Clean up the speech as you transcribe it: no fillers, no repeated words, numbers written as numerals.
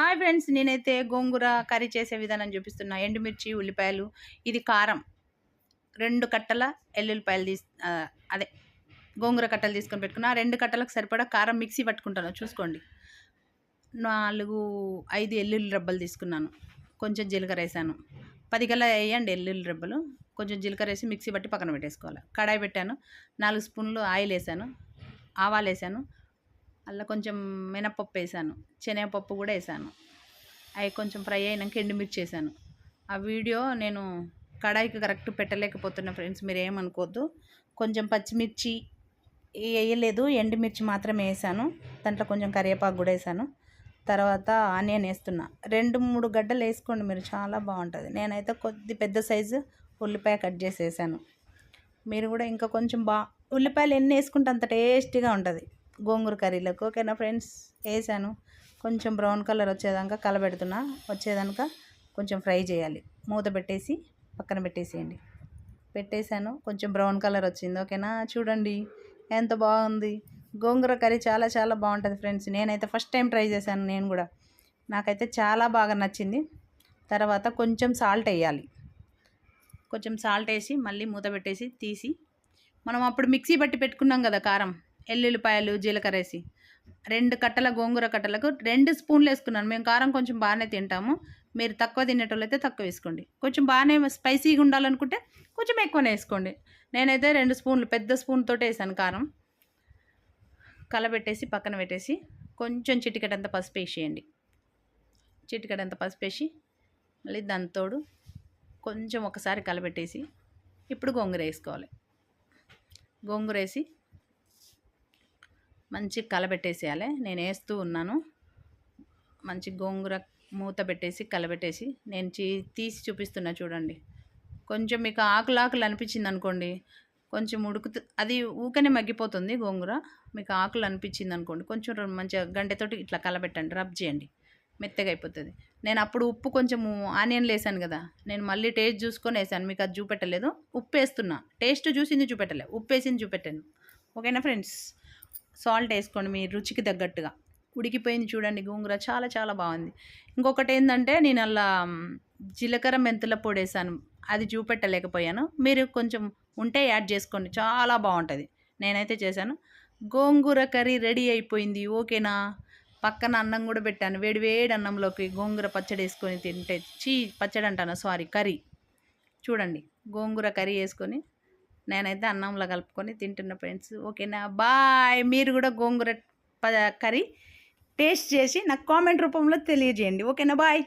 Hi friends, నేనైతే గోంగూర curry చేసే విధానం చూపిస్తున్నా. ఎండుమిర్చి, ఉల్లిపాయలు, ఇది కారం, 2 కట్టల ఎల్లుల్లిపాయలు అదే గోంగూర కట్టలు తీసుకొని పెట్టుకున్నా. 2 కట్టలకు సరిపడా కారం మిక్సీ పట్టుకుంటాను చూసుకోండి. 4, 5 ఎల్లుల్లి రబ్బలు తీసుకున్నాను. కొంచెం జీలకర్ర వేసాను. 10 గల వేయండి ఎల్లుల్లి రబ్బలు. కొంచెం జీలకర్ర వేసి మిక్సీ పట్టి పక్కన పెట్టేసుకోవాలి. కడాయి పెట్టాను. 4 స్పూన్లు ఆయిల్ వేసాను. ఆవాలు వేసాను. అలా కొంచెం మినపప్పు వేసాను. శనగపప్పు కూడా వేసాను. అవి కొంచెం ఫ్రై అయినాక ఎండుమిర్చి వేసాను. ఆ వీడియో నేను కడాయికి కరెక్ట్ పెట్టలేకపోతున్నా ఫ్రెండ్స్, మీరు ఏమనుకోవద్దు. కొంచెం పచ్చిమిర్చి వేయలేదు, ఎండుమిర్చి మాత్రమే వేసాను. దాంట్లో కొంచెం కరివేపాకు కూడా వేసాను. తర్వాత ఆనియన్ వేస్తున్నా. 2-3 గడ్డలు వేసుకోండి మీరు, చాలా బాగుంటుంది. నేనైతే కొద్ది పెద్ద సైజు ఉల్లిపాయ కట్ చేసి వేసాను. మీరు కూడా ఇంకా కొంచెం ఉల్లిపాయలు ఎన్ని వేసుకుంటే అంత టేస్టీగా ఉంటుంది గోంగూర కర్రీలకు. ఓకేనా ఫ్రెండ్స్, వేసాను. కొంచెం బ్రౌన్ కలర్ వచ్చేదాకా కలబెడుతున్నా. వచ్చేదాకా కొంచెం ఫ్రై చేయాలి. మూత పెట్టేసి పక్కన పెట్టేసేయండి. పెట్టేశాను. కొంచెం బ్రౌన్ కలర్ వచ్చింది. ఓకేనా, చూడండి ఎంత బాగుంది. గోంగూర కర్రీ చాలా చాలా బాగుంటుంది ఫ్రెండ్స్. నేనైతే ఫస్ట్ టైం ట్రై చేశాను నేను కూడా. నాకైతే చాలా బాగా నచ్చింది. తర్వాత కొంచెం సాల్ట్ వేయాలి. కొంచెం సాల్ట్ వేసి మళ్ళీ మూత పెట్టేసి తీసి, మనం అప్పుడు మిక్సీ బట్టి పెట్టుకున్నాం కదా కారం, ఎల్లుల్లిపాయలు, జీలకర్ర వేసి 2 కట్టల గోంగూర కట్టలకు 2 స్పూన్లు వేసుకున్నాను. మేము కారం కొంచెం బాగానే తింటాము. మీరు తక్కువ తినేటోళ్ళు అయితే తక్కువ వేసుకోండి. కొంచెం బాగానే స్పైసీగా ఉండాలనుకుంటే కొంచెం ఎక్కువనే వేసుకోండి. నేనైతే 2 స్పూన్లు పెద్ద స్పూన్ తోటి వేసాను కారం. కలబెట్టేసి పక్కన పెట్టేసి కొంచెం చిటికెడంత పసుపు వేసేయండి. చిటికెడంత పసుపు వేసి మళ్ళీ దాంతోడు కొంచెం ఒకసారి కలబెట్టేసి ఇప్పుడు గోంగూర వేసుకోవాలి. గోంగూర వేసి మంచి కలబెట్టేసేయాలి. నేను వేస్తూ ఉన్నాను. మంచి గోంగూర మూత పెట్టేసి కలబెట్టేసి నేను తీసి చూపిస్తున్నా చూడండి. కొంచెం మీకు ఆకులు అనిపించింది అనుకోండి, కొంచెం అది ఊకనే మగ్గిపోతుంది గోంగూర. మీకు ఆకులు అనిపించింది అనుకోండి, కొంచెం మంచిగా గంటెతోటి ఇట్లా కలబెట్టండి, రబ్ చేయండి, మెత్తగా అయిపోతుంది. నేను అప్పుడు ఉప్పు కొంచెము ఆనియన్లు వేసాను కదా, నేను మళ్ళీ టేస్ట్ చూసుకొని వేసాను. మీకు అది చూపెట్టలేదు. ఉప్పు వేస్తున్నా, టేస్ట్ చూసింది చూపెట్టలేదు, ఉప్పు వేసింది చూపెట్టాను. ఓకేనా ఫ్రెండ్స్, సాల్ట్ వేసుకోండి మీ రుచికి తగ్గట్టుగా. ఉడికిపోయింది చూడండి గోంగూర, చాలా చాలా బాగుంది. ఇంకొకటి ఏంటంటే నేను అలా జీలకర్ర మెంతుల పొడి వేసాను, అది చూపెట్టలేకపోయాను. మీరు కొంచెం ఉంటే యాడ్ చేసుకోండి, చాలా బాగుంటుంది. నేనైతే చేశాను. గోంగూర కర్రీ రెడీ అయిపోయింది. ఓకేనా, పక్కన అన్నం కూడా పెట్టాను. వేడి వేడి అన్నంలోకి గోంగూర పచ్చడి వేసుకొని తింటే, పచ్చడి అంటాను సారీ, కర్రీ. చూడండి గోంగూర కర్రీ వేసుకొని నేనైతే అన్నంలో కలుపుకొని తింటున్న ఫ్రెండ్స్. ఓకేనా, బాయ్. మీరు కూడా గోంగూర కర్రీ టేస్ట్ చేసి నాకు కామెంట్ రూపంలో తెలియజేయండి. ఓకేనా, బాయ్.